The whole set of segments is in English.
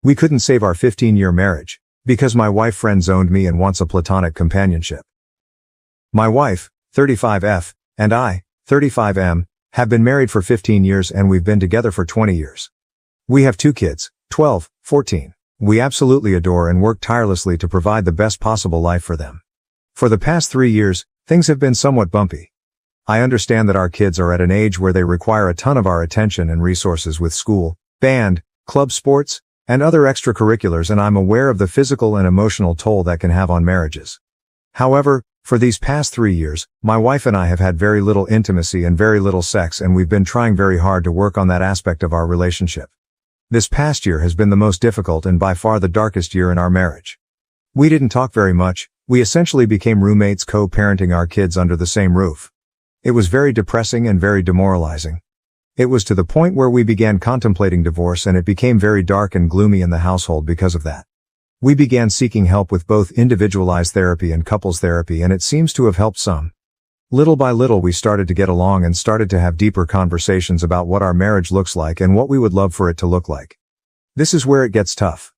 We couldn't save our 15-year marriage, because my wife friend-zoned me and wants a platonic companionship. My wife, 35F, and I, 35M, have been married for 15 years and we've been together for 20 years. We have 2 kids, 12, 14. We absolutely adore and work tirelessly to provide the best possible life for them. For the past 3 years, things have been somewhat bumpy. I understand that our kids are at an age where they require a ton of our attention and resources with school, band, club sports, and other extracurriculars, and I'm aware of the physical and emotional toll that can have on marriages. However, for these past 3 years, my wife and I have had very little intimacy and very little sex, and we've been trying very hard to work on that aspect of our relationship. This past year has been the most difficult and by far the darkest year in our marriage. We didn't talk very much. We essentially became roommates co-parenting our kids under the same roof. It was very depressing and very demoralizing. It was to the point where we began contemplating divorce, and it became very dark and gloomy in the household because of that. We began seeking help with both individualized therapy and couples therapy, and it seems to have helped some. Little by little we started to get along and started to have deeper conversations about what our marriage looks like and what we would love for it to look like. This is where it gets tough.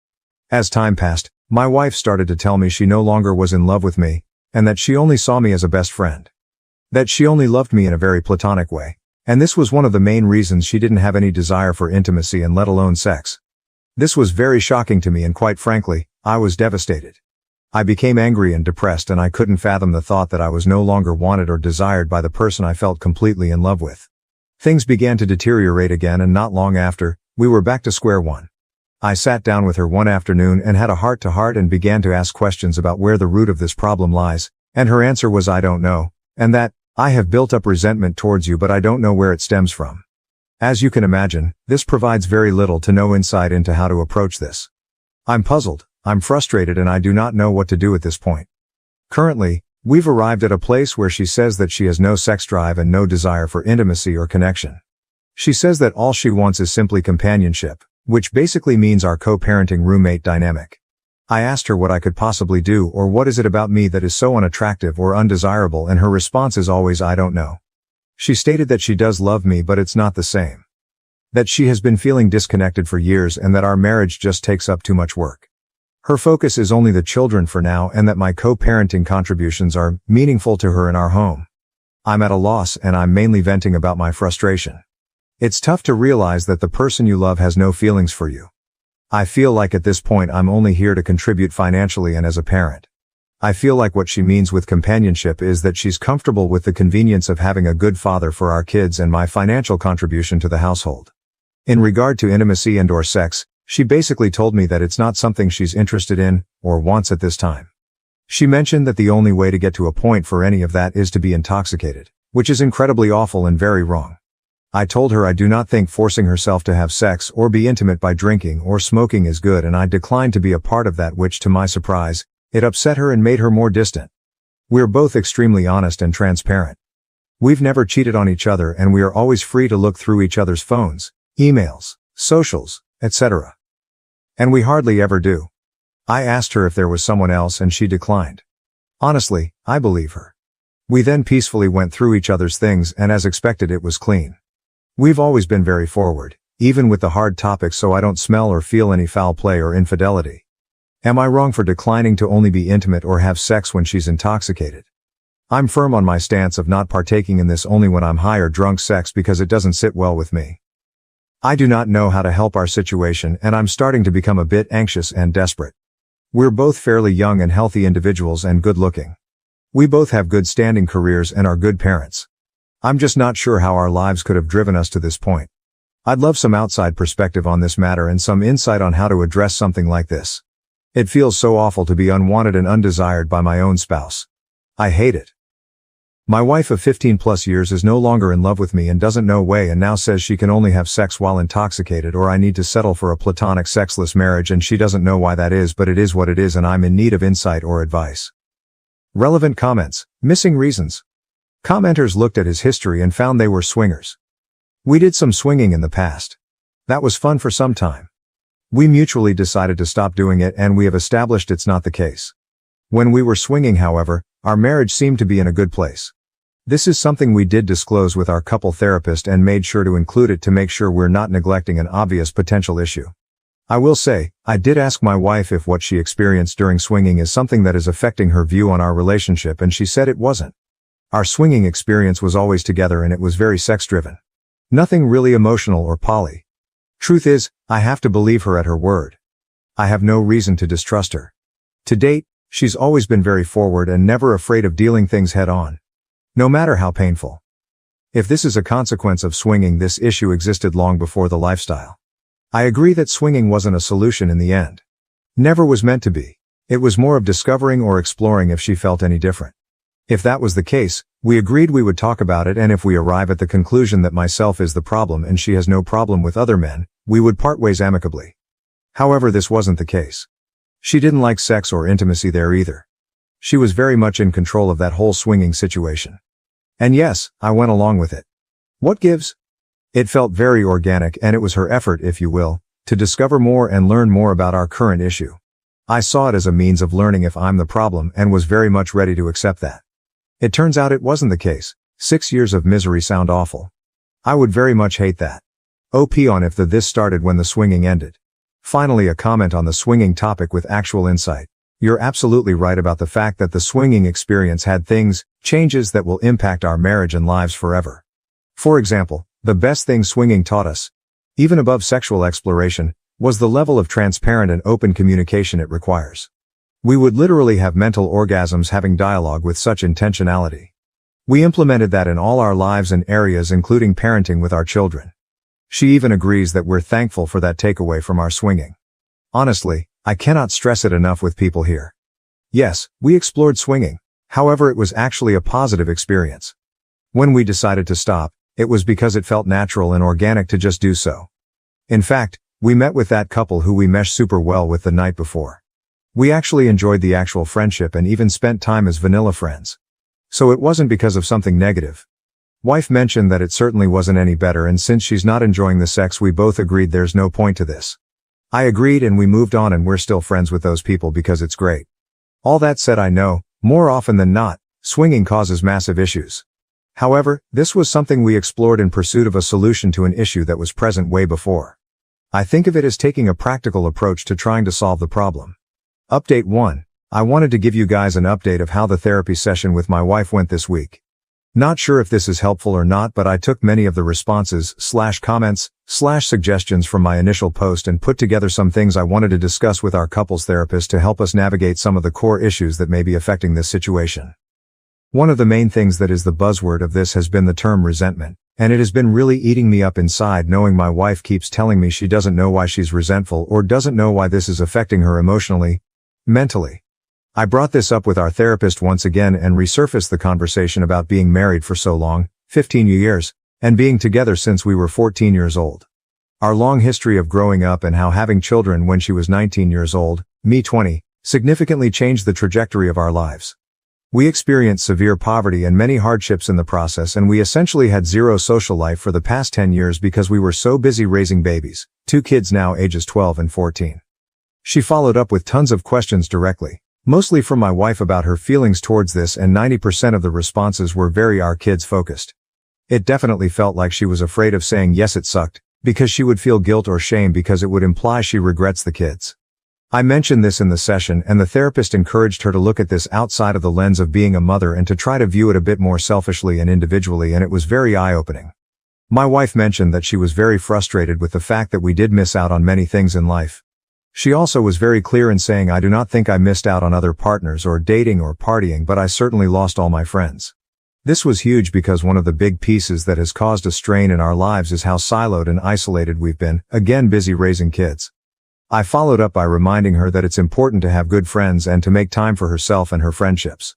As time passed, my wife started to tell me she no longer was in love with me, and that she only saw me as a best friend. That she only loved me in a very platonic way, and this was one of the main reasons she didn't have any desire for intimacy and let alone sex. This was very shocking to me, and quite frankly, I was devastated. I became angry and depressed, and I couldn't fathom the thought that I was no longer wanted or desired by the person I felt completely in love with. Things began to deteriorate again, and not long after, we were back to square one. I sat down with her one afternoon and had a heart-to-heart and began to ask questions about where the root of this problem lies, and her answer was, "I don't know," and that, "I have built up resentment towards you, but I don't know where it stems from." As you can imagine, this provides very little to no insight into how to approach this. I'm puzzled, I'm frustrated, and I do not know what to do at this point. Currently, we've arrived at a place where she says that she has no sex drive and no desire for intimacy or connection. She says that all she wants is simply companionship, which basically means our co-parenting roommate dynamic. I asked her what I could possibly do, or what is it about me that is so unattractive or undesirable, and her response is always, "I don't know." She stated that she does love me, but it's not the same. That she has been feeling disconnected for years, and that our marriage just takes up too much work. Her focus is only the children for now, and that my co-parenting contributions are meaningful to her in our home. I'm at a loss, and I'm mainly venting about my frustration. It's tough to realize that the person you love has no feelings for you. I feel like at this point I'm only here to contribute financially and as a parent. I feel like what she means with companionship is that she's comfortable with the convenience of having a good father for our kids and my financial contribution to the household. In regard to intimacy and/or sex, she basically told me that it's not something she's interested in or wants at this time. She mentioned that the only way to get to a point for any of that is to be intoxicated, which is incredibly awful and very wrong. I told her I do not think forcing herself to have sex or be intimate by drinking or smoking is good, and I declined to be a part of that, which to my surprise, it upset her and made her more distant. We're both extremely honest and transparent. We've never cheated on each other, and we are always free to look through each other's phones, emails, socials, etc. And we hardly ever do. I asked her if there was someone else, and she declined. Honestly, I believe her. We then peacefully went through each other's things, and as expected, it was clean. We've always been very forward, even with the hard topics, so I don't smell or feel any foul play or infidelity. Am I wrong for declining to only be intimate or have sex when she's intoxicated? I'm firm on my stance of not partaking in this only when I'm high or drunk sex, because it doesn't sit well with me. I do not know how to help our situation, and I'm starting to become a bit anxious and desperate. We're both fairly young and healthy individuals and good looking. We both have good standing careers and are good parents. I'm just not sure how our lives could have driven us to this point. I'd love some outside perspective on this matter and some insight on how to address something like this. It feels so awful to be unwanted and undesired by my own spouse. I hate it. My wife of 15 plus years is no longer in love with me and doesn't know why, and now says she can only have sex while intoxicated, or I need to settle for a platonic sexless marriage, and she doesn't know why that is, but it is what it is, and I'm in need of insight or advice. Relevant comments, missing reasons. Commenters looked at his history and found they were swingers. We did some swinging in the past. That was fun for some time. We mutually decided to stop doing it, and we have established it's not the case. When we were swinging, however, our marriage seemed to be in a good place. This is something we did disclose with our couple therapist and made sure to include it to make sure we're not neglecting an obvious potential issue. I will say, I did ask my wife if what she experienced during swinging is something that is affecting her view on our relationship, and she said it wasn't. Our swinging experience was always together and it was very sex-driven. Nothing really emotional or poly. Truth is, I have to believe her at her word. I have no reason to distrust her. To date, she's always been very forward and never afraid of dealing things head on. No matter how painful. If this is a consequence of swinging, this issue existed long before the lifestyle. I agree that swinging wasn't a solution in the end. Never was meant to be. It was more of discovering or exploring if she felt any different. If that was the case, we agreed we would talk about it, and if we arrive at the conclusion that myself is the problem and she has no problem with other men, we would part ways amicably. However, this wasn't the case. She didn't like sex or intimacy there either. She was very much in control of that whole swinging situation. And yes, I went along with it. What gives? It felt very organic, and it was her effort, if you will, to discover more and learn more about our current issue. I saw it as a means of learning if I'm the problem and was very much ready to accept that. It turns out it wasn't the case. 6 years of misery sound awful. I would very much hate that. OP on if this started when the swinging ended. Finally, a comment on the swinging topic with actual insight. You're absolutely right about the fact that the swinging experience had changes that will impact our marriage and lives forever. For example, the best thing swinging taught us, even above sexual exploration, was the level of transparent and open communication it requires. We would literally have mental orgasms having dialogue with such intentionality. We implemented that in all our lives and areas, including parenting with our children. She even agrees that we're thankful for that takeaway from our swinging. Honestly, I cannot stress it enough with people here. Yes, we explored swinging. However, it was actually a positive experience. When we decided to stop, it was because it felt natural and organic to just do so. In fact, we met with that couple who we meshed super well with the night before. We actually enjoyed the actual friendship and even spent time as vanilla friends. So it wasn't because of something negative. Wife mentioned that it certainly wasn't any better, and since she's not enjoying the sex, we both agreed there's no point to this. I agreed, and we moved on, and we're still friends with those people because it's great. All that said, I know, more often than not, swinging causes massive issues. However, this was something we explored in pursuit of a solution to an issue that was present way before. I think of it as taking a practical approach to trying to solve the problem. Update 1. I wanted to give you guys an update of how the therapy session with my wife went this week. Not sure if this is helpful or not, but I took many of the responses, comments, suggestions from my initial post and put together some things I wanted to discuss with our couples therapist to help us navigate some of the core issues that may be affecting this situation. One of the main things that is the buzzword of this has been the term resentment, and it has been really eating me up inside knowing my wife keeps telling me she doesn't know why she's resentful or doesn't know why this is affecting her emotionally, mentally. I brought this up with our therapist once again and resurfaced the conversation about being married for so long, 15 years, and being together since we were 14 years old. Our long history of growing up and how having children when she was 19 years old, me 20, significantly changed the trajectory of our lives. We experienced severe poverty and many hardships in the process, and we essentially had zero social life for the past 10 years because we were so busy raising babies, 2 kids now ages 12 and 14. She followed up with tons of questions directly, mostly from my wife about her feelings towards this, and 90% of the responses were very our kids focused. It definitely felt like she was afraid of saying yes it sucked, because she would feel guilt or shame because it would imply she regrets the kids. I mentioned this in the session, and the therapist encouraged her to look at this outside of the lens of being a mother and to try to view it a bit more selfishly and individually, and it was very eye-opening. My wife mentioned that she was very frustrated with the fact that we did miss out on many things in life. She also was very clear in saying, I do not think I missed out on other partners or dating or partying, but I certainly lost all my friends. This was huge because one of the big pieces that has caused a strain in our lives is how siloed and isolated we've been, again busy raising kids. I followed up by reminding her that it's important to have good friends and to make time for herself and her friendships.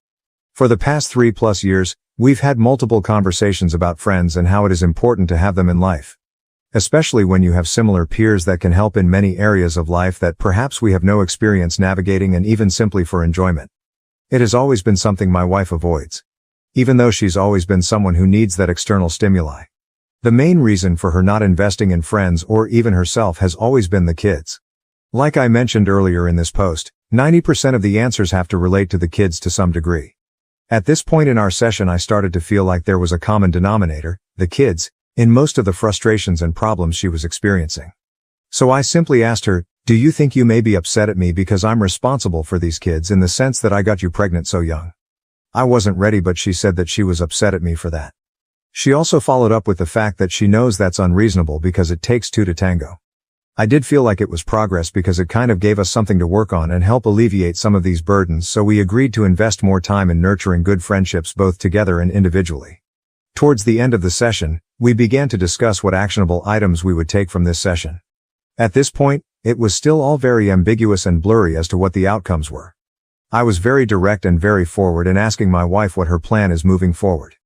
For the past 3+ years, we've had multiple conversations about friends and how it is important to have them in life. Especially when you have similar peers that can help in many areas of life that perhaps we have no experience navigating, and even simply for enjoyment. It has always been something my wife avoids. Even though she's always been someone who needs that external stimuli. The main reason for her not investing in friends or even herself has always been the kids. Like I mentioned earlier in this post, 90% of the answers have to relate to the kids to some degree. At this point in our session, I started to feel like there was a common denominator, the kids, in most of the frustrations and problems she was experiencing. So I simply asked her, Do you think you may be upset at me because I'm responsible for these kids in the sense that I got you pregnant so young? I wasn't ready, but she said that she was upset at me for that. She also followed up with the fact that she knows that's unreasonable because it takes two to tango. I did feel like it was progress because it kind of gave us something to work on and help alleviate some of these burdens, so we agreed to invest more time in nurturing good friendships both together and individually. Towards the end of the session, we began to discuss what actionable items we would take from this session. At this point, it was still all very ambiguous and blurry as to what the outcomes were. I was very direct and very forward in asking my wife what her plan is moving forward.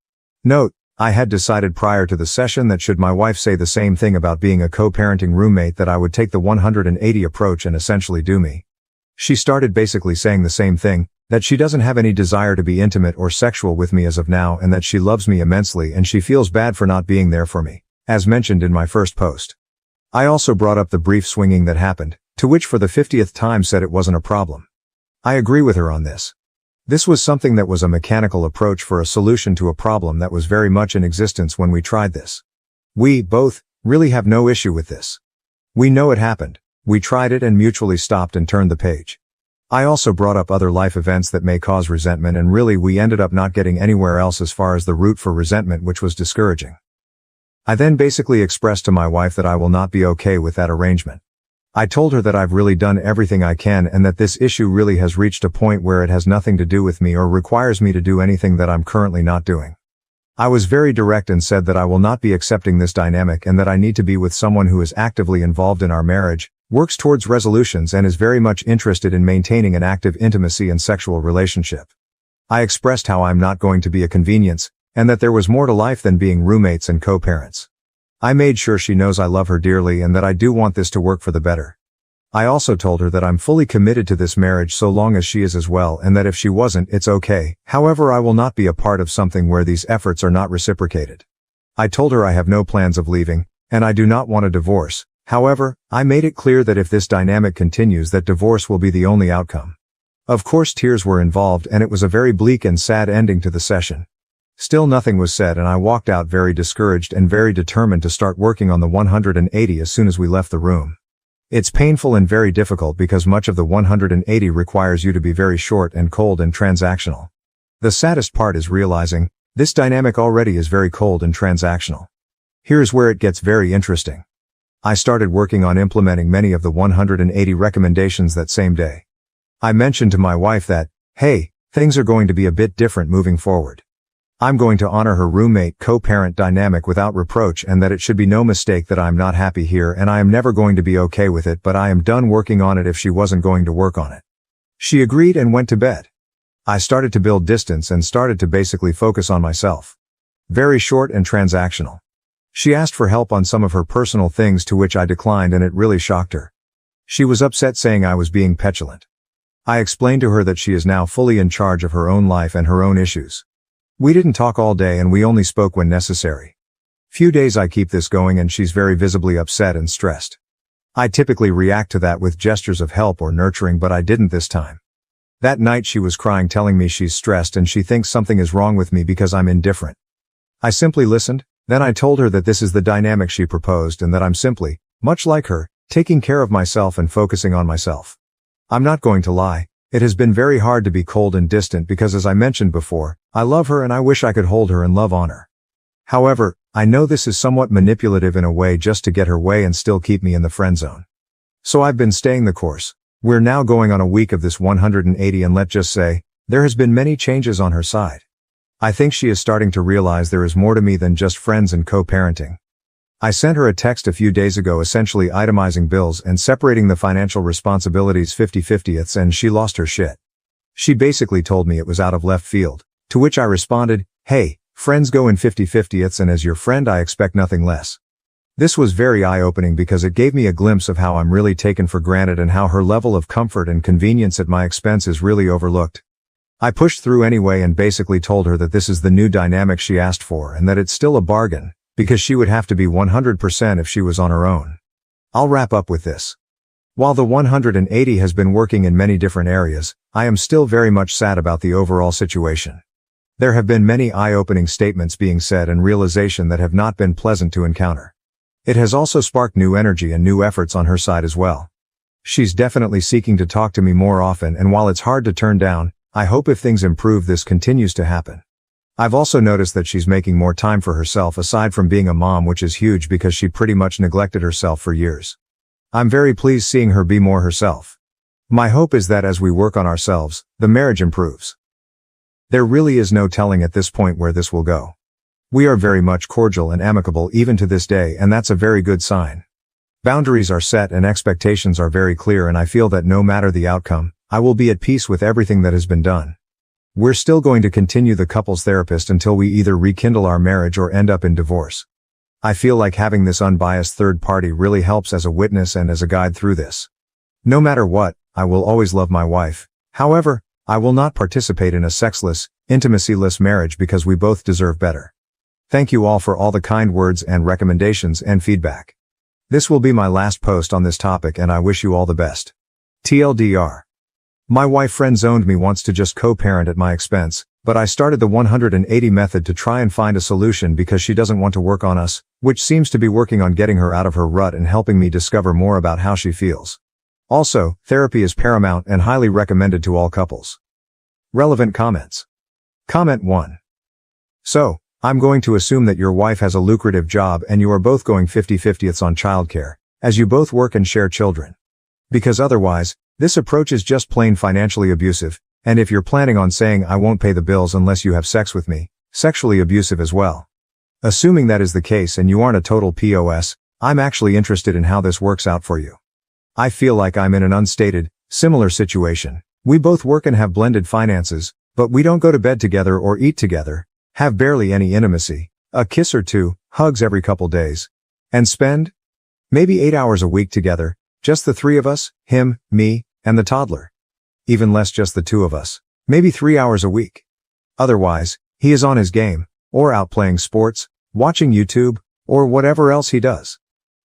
Note, I had decided prior to the session that should my wife say the same thing about being a co-parenting roommate, that I would take the 180 approach and essentially do me. She started basically saying the same thing, that she doesn't have any desire to be intimate or sexual with me as of now, and that she loves me immensely and she feels bad for not being there for me, as mentioned in my first post. I also brought up the brief swinging that happened, to which for the 50th time said it wasn't a problem. I agree with her on this. This was something that was a mechanical approach for a solution to a problem that was very much in existence when we tried this. We, both, really have no issue with this. We know it happened, we tried it and mutually stopped and turned the page. I also brought up other life events that may cause resentment, and really we ended up not getting anywhere else as far as the root for resentment, which was discouraging. I then basically expressed to my wife that I will not be okay with that arrangement. I told her that I've really done everything I can and that this issue really has reached a point where it has nothing to do with me or requires me to do anything that I'm currently not doing. I was very direct and said that I will not be accepting this dynamic and that I need to be with someone who is actively involved in our marriage, works towards resolutions, and is very much interested in maintaining an active intimacy and sexual relationship. I expressed how I'm not going to be a convenience, and that there was more to life than being roommates and co-parents. I made sure she knows I love her dearly and that I do want this to work for the better. I also told her that I'm fully committed to this marriage so long as she is as well, and that if she wasn't, it's okay. However, I will not be a part of something where these efforts are not reciprocated. I told her I have no plans of leaving, and I do not want a divorce. However, I made it clear that if this dynamic continues, that divorce will be the only outcome. Of course, tears were involved and it was a very bleak and sad ending to the session. Still nothing was said, and I walked out very discouraged and very determined to start working on the 180 as soon as we left the room. It's painful and very difficult because much of the 180 requires you to be very short and cold and transactional. The saddest part is realizing this dynamic already is very cold and transactional. Here's where it gets very interesting. I started working on implementing many of the 180 recommendations that same day. I mentioned to my wife that, hey, things are going to be a bit different moving forward. I'm going to honor her roommate co-parent dynamic without reproach, and that it should be no mistake that I'm not happy here and I am never going to be okay with it, but I am done working on it if she wasn't going to work on it. She agreed and went to bed. I started to build distance and started to basically focus on myself. Very short and transactional. She asked for help on some of her personal things, to which I declined, and it really shocked her. She was upset, saying I was being petulant. I explained to her that she is now fully in charge of her own life and her own issues. We didn't talk all day and we only spoke when necessary. Few days I keep this going and she's very visibly upset and stressed. I typically react to that with gestures of help or nurturing, but I didn't this time. That night she was crying, telling me she's stressed and she thinks something is wrong with me because I'm indifferent. I simply listened, then I told her that this is the dynamic she proposed and that I'm simply, much like her, taking care of myself and focusing on myself. I'm not going to lie. It has been very hard to be cold and distant because, as I mentioned before, I love her and I wish I could hold her and love on her. However, I know this is somewhat manipulative in a way, just to get her way and still keep me in the friend zone. So I've been staying the course. We're now going on a week of this 180 and let's just say, there has been many changes on her side. I think she is starting to realize there is more to me than just friends and co-parenting. I sent her a text a few days ago essentially itemizing bills and separating the financial responsibilities 50-50ths, and she lost her shit. She basically told me it was out of left field, to which I responded, hey, friends go in 50-50ths and as your friend I expect nothing less. This was very eye-opening because it gave me a glimpse of how I'm really taken for granted and how her level of comfort and convenience at my expense is really overlooked. I pushed through anyway and basically told her that this is the new dynamic she asked for and that it's still a bargain, because she would have to be 100% if she was on her own. I'll wrap up with this. While the 180 has been working in many different areas, I am still very much sad about the overall situation. There have been many eye-opening statements being said and realization that have not been pleasant to encounter. It has also sparked new energy and new efforts on her side as well. She's definitely seeking to talk to me more often, and while it's hard to turn down, I hope if things improve this continues to happen. I've also noticed that she's making more time for herself aside from being a mom, which is huge because she pretty much neglected herself for years. I'm very pleased seeing her be more herself. My hope is that as we work on ourselves, the marriage improves. There really is no telling at this point where this will go. We are very much cordial and amicable even to this day, and that's a very good sign. Boundaries are set and expectations are very clear, and I feel that no matter the outcome, I will be at peace with everything that has been done. We're still going to continue the couples therapist until we either rekindle our marriage or end up in divorce. I feel like having this unbiased third party really helps as a witness and as a guide through this. No matter what, I will always love my wife. However, I will not participate in a sexless, intimacy-less marriage because we both deserve better. Thank you all for all the kind words and recommendations and feedback. This will be my last post on this topic, and I wish you all the best. TLDR. My wife friend-zoned me, wants to just co-parent at my expense, but I started the 180 method to try and find a solution because she doesn't want to work on us, which seems to be working on getting her out of her rut and helping me discover more about how she feels. Also, therapy is paramount and highly recommended to all couples. Relevant comments. Comment 1. So, I'm going to assume that your wife has a lucrative job and you are both going 50-50ths on childcare, as you both work and share children. Because otherwise, this approach is just plain financially abusive, and if you're planning on saying I won't pay the bills unless you have sex with me, sexually abusive as well. Assuming that is the case and you aren't a total POS, I'm actually interested in how this works out for you. I feel like I'm in an unstated, similar situation. We both work and have blended finances, but we don't go to bed together or eat together, have barely any intimacy, a kiss or two, hugs every couple days, and spend maybe 8 hours a week together, just the three of us, him, me, and the toddler. Even less, just the two of us, maybe 3 hours a week. Otherwise, he is on his game, or out playing sports, watching YouTube, or whatever else he does.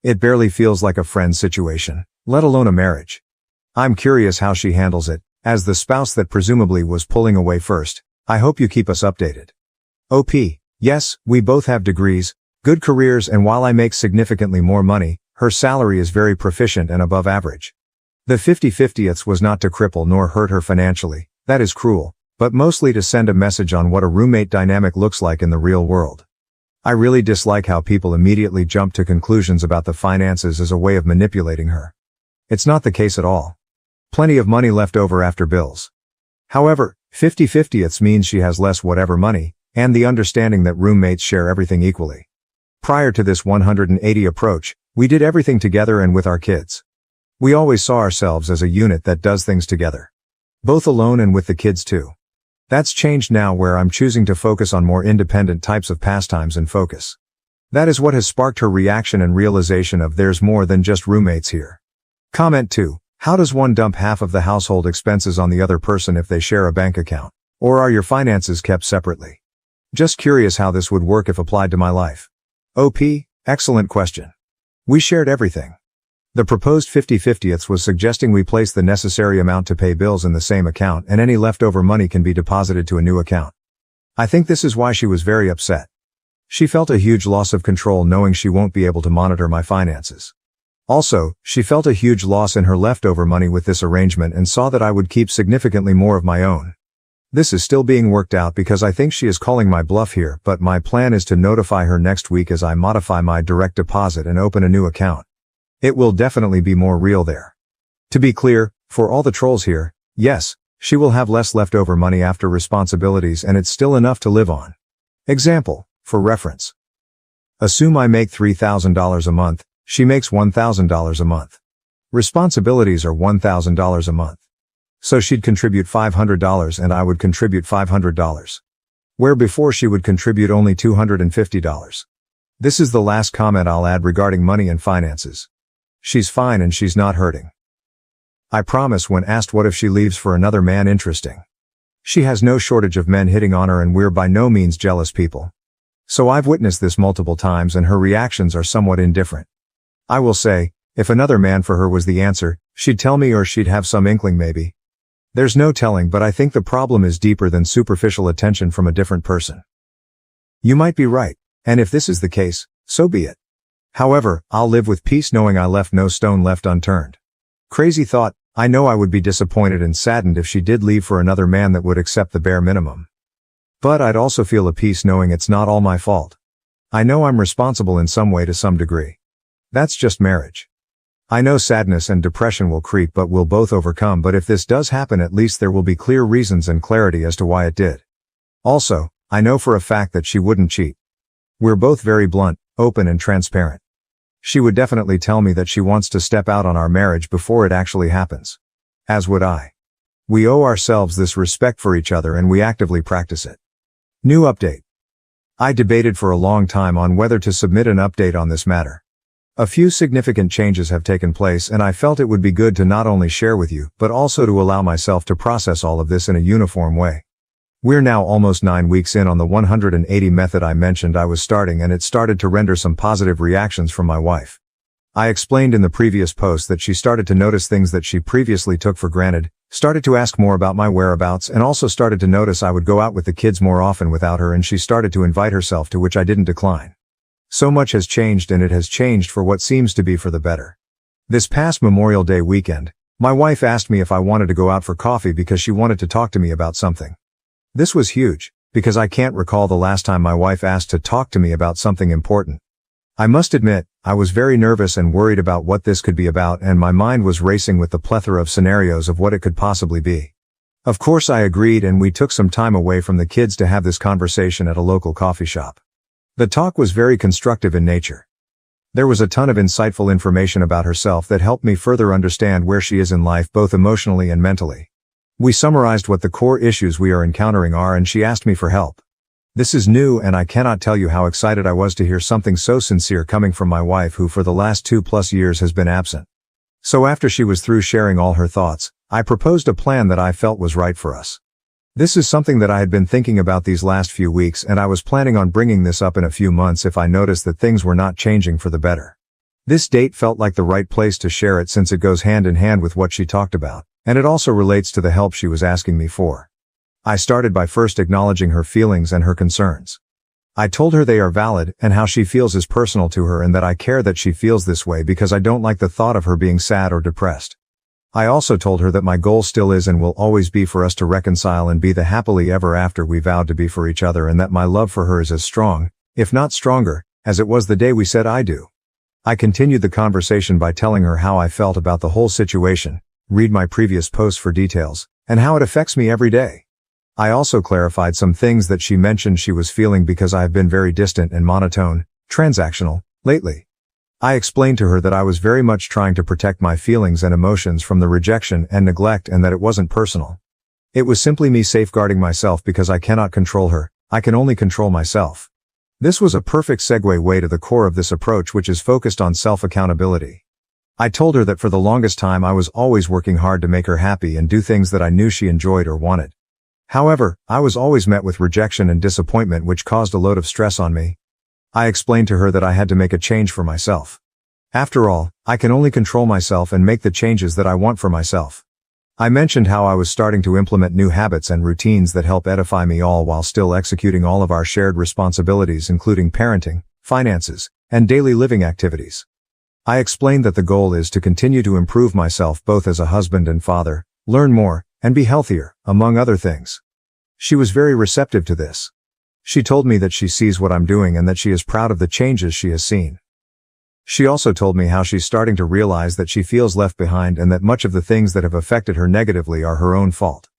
It barely feels like a friend situation, let alone a marriage. I'm curious how she handles it, as the spouse that presumably was pulling away first. I hope you keep us updated. OP. Yes, we both have degrees, good careers, and while I make significantly more money, her salary is very proficient and above average. The 50-50ths was not to cripple nor hurt her financially, that is cruel, but mostly to send a message on what a roommate dynamic looks like in the real world. I really dislike how people immediately jump to conclusions about the finances as a way of manipulating her. It's not the case at all. Plenty of money left over after bills. However, 50-50ths means she has less whatever money, and the understanding that roommates share everything equally. Prior to this 180 approach, we did everything together and with our kids. We always saw ourselves as a unit that does things together. Both alone and with the kids too. That's changed now, where I'm choosing to focus on more independent types of pastimes and focus. That is what has sparked her reaction and realization of there's more than just roommates here. Comment 2. How does one dump half of the household expenses on the other person if they share a bank account? Or are your finances kept separately? Just curious how this would work if applied to my life. OP, excellent question. We shared everything. The proposed 50-50ths was suggesting we place the necessary amount to pay bills in the same account, and any leftover money can be deposited to a new account. I think this is why she was very upset. She felt a huge loss of control knowing she won't be able to monitor my finances. Also, she felt a huge loss in her leftover money with this arrangement and saw that I would keep significantly more of my own. This is still being worked out because I think she is calling my bluff here, but my plan is to notify her next week as I modify my direct deposit and open a new account. It will definitely be more real there. To be clear, for all the trolls here, yes, she will have less leftover money after responsibilities and it's still enough to live on. Example, for reference. Assume I make $3,000 a month, she makes $1,000 a month. Responsibilities are $1,000 a month. So she'd contribute $500 and I would contribute $500. Where before she would contribute only $250. This is the last comment I'll add regarding money and finances. She's fine and she's not hurting. I promise. When asked what if she leaves for another man, interesting. She has no shortage of men hitting on her and we're by no means jealous people. So I've witnessed this multiple times and her reactions are somewhat indifferent. I will say, if another man for her was the answer, she'd tell me, or she'd have some inkling maybe. There's no telling, but I think the problem is deeper than superficial attention from a different person. You might be right, and if this is the case, so be it. However, I'll live with peace knowing I left no stone left unturned. Crazy thought, I know I would be disappointed and saddened if she did leave for another man that would accept the bare minimum. But I'd also feel a peace knowing it's not all my fault. I know I'm responsible in some way to some degree. That's just marriage. I know sadness and depression will creep but we'll both overcome, but if this does happen at least there will be clear reasons and clarity as to why it did. Also, I know for a fact that she wouldn't cheat. We're both very blunt, open and transparent. She would definitely tell me that she wants to step out on our marriage before it actually happens. As would I. We owe ourselves this respect for each other and we actively practice it. New update. I debated for a long time on whether to submit an update on this matter. A few significant changes have taken place and I felt it would be good to not only share with you, but also to allow myself to process all of this in a uniform way. We're now almost 9 weeks in on the 180 method I mentioned I was starting and it started to render some positive reactions from my wife. I explained in the previous post that she started to notice things that she previously took for granted, started to ask more about my whereabouts and also started to notice I would go out with the kids more often without her and she started to invite herself, to which I didn't decline. So much has changed and it has changed for what seems to be for the better. This past Memorial Day weekend, my wife asked me if I wanted to go out for coffee because she wanted to talk to me about something. This was huge, because I can't recall the last time my wife asked to talk to me about something important. I must admit, I was very nervous and worried about what this could be about and my mind was racing with the plethora of scenarios of what it could possibly be. Of course I agreed and we took some time away from the kids to have this conversation at a local coffee shop. The talk was very constructive in nature. There was a ton of insightful information about herself that helped me further understand where she is in life both emotionally and mentally. We summarized what the core issues we are encountering are and she asked me for help. This is new and I cannot tell you how excited I was to hear something so sincere coming from my wife who for the last 2+ years has been absent. So after she was through sharing all her thoughts, I proposed a plan that I felt was right for us. This is something that I had been thinking about these last few weeks and I was planning on bringing this up in a few months if I noticed that things were not changing for the better. This date felt like the right place to share it since it goes hand in hand with what she talked about. And it also relates to the help she was asking me for. I started by first acknowledging her feelings and her concerns. I told her they are valid and how she feels is personal to her and that I care that she feels this way because I don't like the thought of her being sad or depressed. I also told her that my goal still is and will always be for us to reconcile and be the happily ever after we vowed to be for each other and that my love for her is as strong, if not stronger, as it was the day we said I do. I continued the conversation by telling her how I felt about the whole situation. Read my previous post for details, and how it affects me every day. I also clarified some things that she mentioned she was feeling because I have been very distant and monotone, transactional, lately. I explained to her that I was very much trying to protect my feelings and emotions from the rejection and neglect and that it wasn't personal. It was simply me safeguarding myself because I cannot control her, I can only control myself. This was a perfect segue way to the core of this approach, which is focused on self-accountability. I told her that for the longest time I was always working hard to make her happy and do things that I knew she enjoyed or wanted. However, I was always met with rejection and disappointment which caused a load of stress on me. I explained to her that I had to make a change for myself. After all, I can only control myself and make the changes that I want for myself. I mentioned how I was starting to implement new habits and routines that help edify me all while still executing all of our shared responsibilities including parenting, finances, and daily living activities. I explained that the goal is to continue to improve myself both as a husband and father, learn more, and be healthier, among other things. She was very receptive to this. She told me that she sees what I'm doing and that she is proud of the changes she has seen. She also told me how she's starting to realize that she feels left behind and that much of the things that have affected her negatively are her own fault.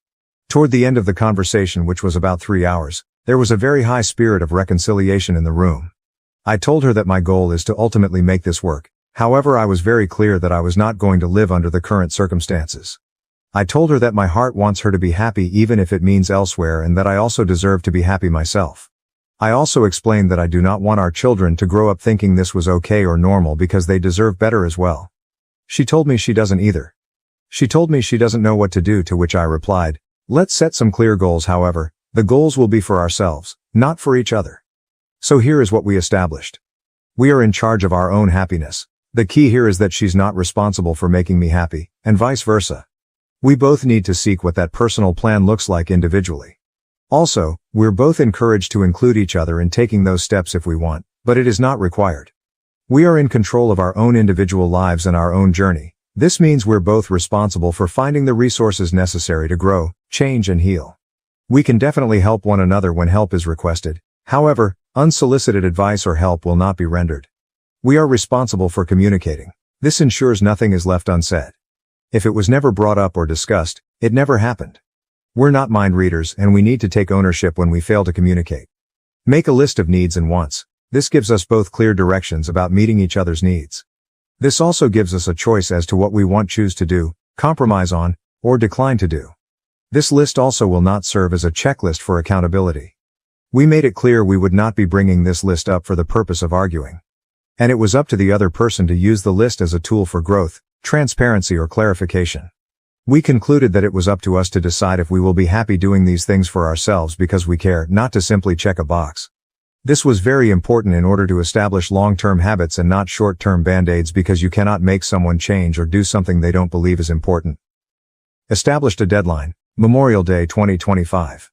Toward the end of the conversation, which was about 3 hours, there was a very high spirit of reconciliation in the room. I told her that my goal is to ultimately make this work. However, I was very clear that I was not going to live under the current circumstances. I told her that my heart wants her to be happy even if it means elsewhere and that I also deserve to be happy myself. I also explained that I do not want our children to grow up thinking this was okay or normal because they deserve better as well. She told me she doesn't either. She told me she doesn't know what to do, to which I replied, let's set some clear goals. However, the goals will be for ourselves, not for each other. So here is what we established. We are in charge of our own happiness. The key here is that she's not responsible for making me happy, and vice versa. We both need to seek what that personal plan looks like individually. Also, we're both encouraged to include each other in taking those steps if we want, but it is not required. We are in control of our own individual lives and our own journey, This means we're both responsible for finding the resources necessary to grow, change and heal. We can definitely help one another when help is requested. However, unsolicited advice or help will not be rendered. We are responsible for communicating. This ensures nothing is left unsaid. If it was never brought up or discussed, it never happened. We're not mind readers and we need to take ownership when we fail to communicate. Make a list of needs and wants. This gives us both clear directions about meeting each other's needs. This also gives us a choice as to what we choose to do, compromise on, or decline to do. This list also will not serve as a checklist for accountability. We made it clear we would not be bringing this list up for the purpose of arguing. And it was up to the other person to use the list as a tool for growth, transparency or clarification. We concluded that it was up to us to decide if we will be happy doing these things for ourselves because we care, not to simply check a box. This was very important in order to establish long-term habits and not short-term band-aids, because you cannot make someone change or do something they don't believe is important. Established a deadline, Memorial Day 2025.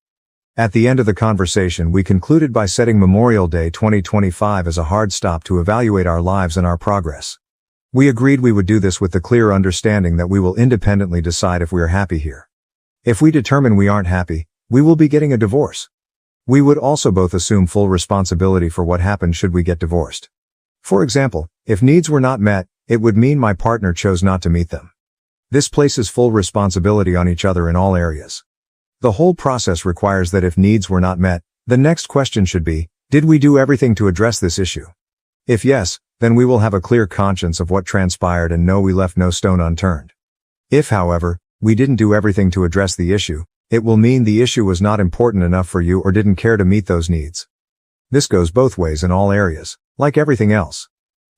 At the end of the conversation, we concluded by setting Memorial Day 2025 as a hard stop to evaluate our lives and our progress. We agreed we would do this with the clear understanding that we will independently decide if we are happy here. If we determine we aren't happy, we will be getting a divorce. We would also both assume full responsibility for what happened should we get divorced. For example, if needs were not met, it would mean my partner chose not to meet them. This places full responsibility on each other in all areas. The whole process requires that if needs were not met, the next question should be, did we do everything to address this issue? If yes, then we will have a clear conscience of what transpired and know we left no stone unturned. If, however, we didn't do everything to address the issue, it will mean the issue was not important enough for you or didn't care to meet those needs. This goes both ways in all areas, like everything else.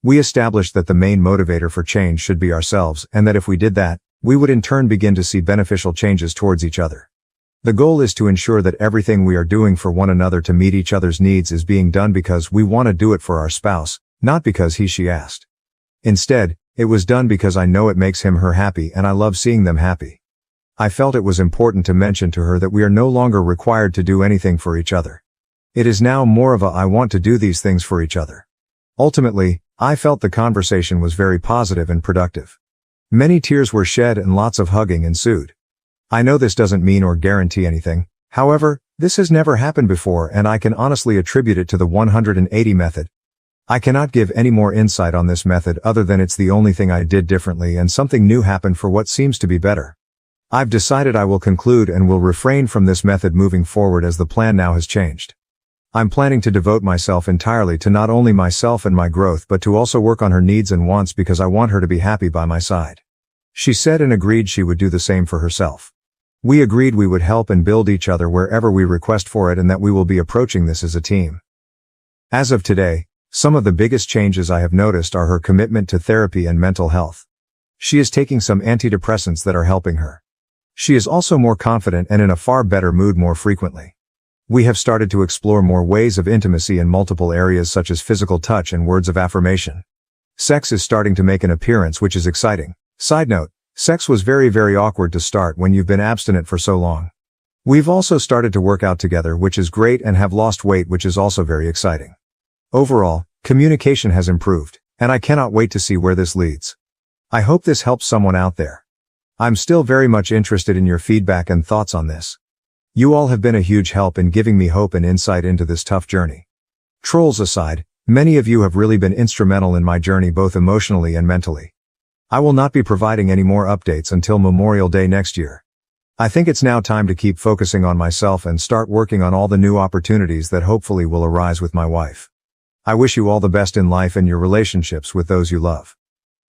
We established that the main motivator for change should be ourselves, and that if we did that, we would in turn begin to see beneficial changes towards each other. The goal is to ensure that everything we are doing for one another to meet each other's needs is being done because we want to do it for our spouse, not because she asked. Instead, it was done because I know it makes her happy and I love seeing them happy. I felt it was important to mention to her that we are no longer required to do anything for each other. It is now more of a I want to do these things for each other. Ultimately, I felt the conversation was very positive and productive. Many tears were shed and lots of hugging ensued. I know this doesn't mean or guarantee anything. However, this has never happened before and I can honestly attribute it to the 180 method. I cannot give any more insight on this method other than it's the only thing I did differently and something new happened for what seems to be better. I've decided I will conclude and will refrain from this method moving forward as the plan now has changed. I'm planning to devote myself entirely to not only myself and my growth but to also work on her needs and wants because I want her to be happy by my side. She said and agreed she would do the same for herself. We agreed we would help and build each other wherever we request for it and that we will be approaching this as a team. As of today, some of the biggest changes I have noticed are her commitment to therapy and mental health. She is taking some antidepressants that are helping her. She is also more confident and in a far better mood more frequently. We have started to explore more ways of intimacy in multiple areas such as physical touch and words of affirmation. Sex is starting to make an appearance, which is exciting. Side note, sex was very awkward to start when you've been abstinent for so long. We've also started to work out together, which is great, and have lost weight, which is also very exciting. Overall, communication has improved, and I cannot wait to see where this leads. I hope this helps someone out there. I'm still very much interested in your feedback and thoughts on this. You all have been a huge help in giving me hope and insight into this tough journey. Trolls aside, many of you have really been instrumental in my journey both emotionally and mentally. I will not be providing any more updates until Memorial Day next year. I think it's now time to keep focusing on myself and start working on all the new opportunities that hopefully will arise with my wife. I wish you all the best in life and your relationships with those you love.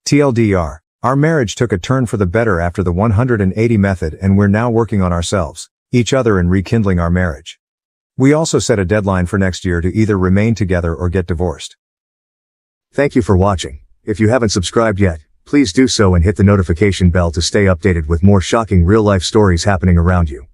TLDR, our marriage took a turn for the better after the 180 method and we're now working on ourselves, each other and rekindling our marriage. We also set a deadline for next year to either remain together or get divorced. Thank you for watching. If you haven't subscribed yet, please do so and hit the notification bell to stay updated with more shocking real-life stories happening around you.